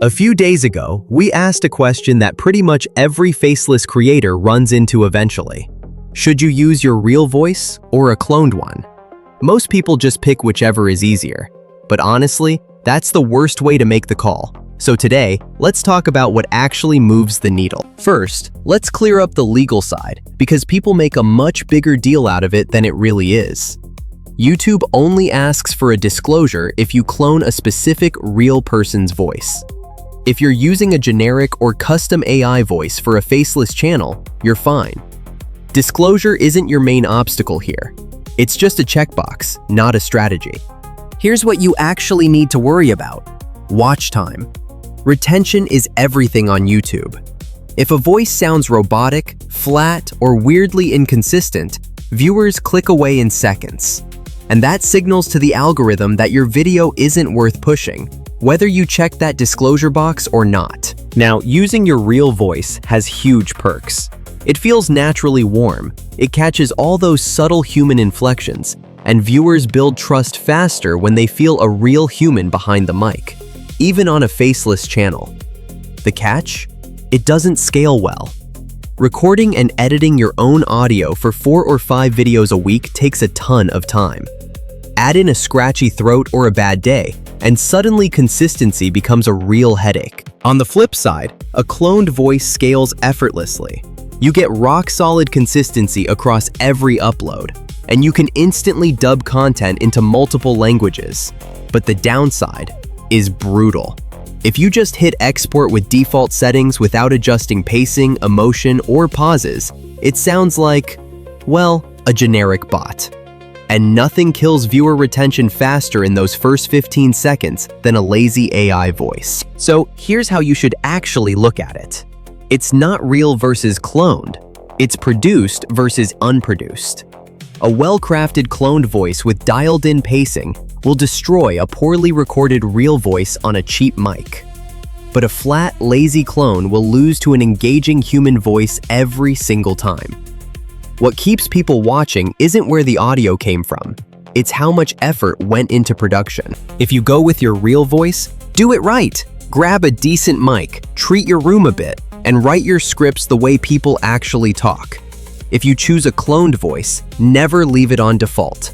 A few days ago, we asked a question that pretty much every faceless creator runs into eventually. Should you use your real voice or a cloned one? Most people just pick whichever is easier. But honestly, that's the worst way to make the call. So today, let's talk about what actually moves the needle. First, let's clear up the legal side, because people make a much bigger deal out of it than it really is. YouTube only asks for a disclosure if you clone a specific real person's voice. If you're using a generic or custom AI voice for a faceless channel, you're fine. Disclosure isn't your main obstacle here. It's just a checkbox, not a strategy. Here's what you actually need to worry about. Watch time. Retention is everything on YouTube. If a voice sounds robotic, flat, or weirdly inconsistent, viewers click away in seconds. And that signals to the algorithm that your video isn't worth pushing, whether you check that disclosure box or not. Now, using your real voice has huge perks. It feels naturally warm, it catches all those subtle human inflections, and viewers build trust faster when they feel a real human behind the mic, even on a faceless channel. The catch? It doesn't scale well. Recording and editing your own audio for 4 or 5 videos a week takes a ton of time. Add in a scratchy throat or a bad day, and suddenly consistency becomes a real headache. On the flip side, a cloned voice scales effortlessly. You get rock-solid consistency across every upload, and you can instantly dub content into multiple languages. But the downside is brutal. If you just hit export with default settings without adjusting pacing, emotion, or pauses, it sounds like, well, a generic bot. And nothing kills viewer retention faster in those first 15 seconds than a lazy AI voice. So here's how you should actually look at it. It's not real versus cloned. It's produced versus unproduced. A well-crafted cloned voice with dialed-in pacing will destroy a poorly recorded real voice on a cheap mic. But a flat, lazy clone will lose to an engaging human voice every single time. What keeps people watching isn't where the audio came from. It's how much effort went into production. If you go with your real voice, do it right. Grab a decent mic, treat your room a bit, and write your scripts the way people actually talk. If you choose a cloned voice, never leave it on default.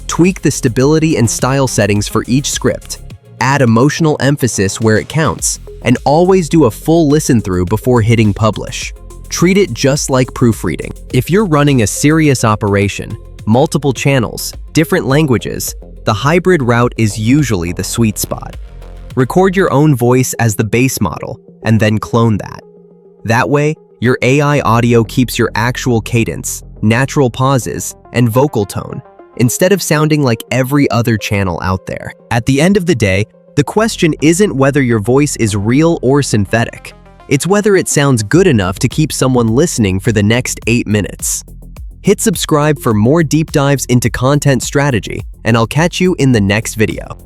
Tweak the stability and style settings for each script. Add emotional emphasis where it counts, and always do a full listen-through before hitting publish. Treat it just like proofreading. If you're running a serious operation, multiple channels, different languages, the hybrid route is usually the sweet spot. Record your own voice as the base model, and then clone that. That way, your AI audio keeps your actual cadence, natural pauses, and vocal tone, instead of sounding like every other channel out there. At the end of the day, the question isn't whether your voice is real or synthetic. It's whether it sounds good enough to keep someone listening for the next 8 minutes. Hit subscribe for more deep dives into content strategy, and I'll catch you in the next video.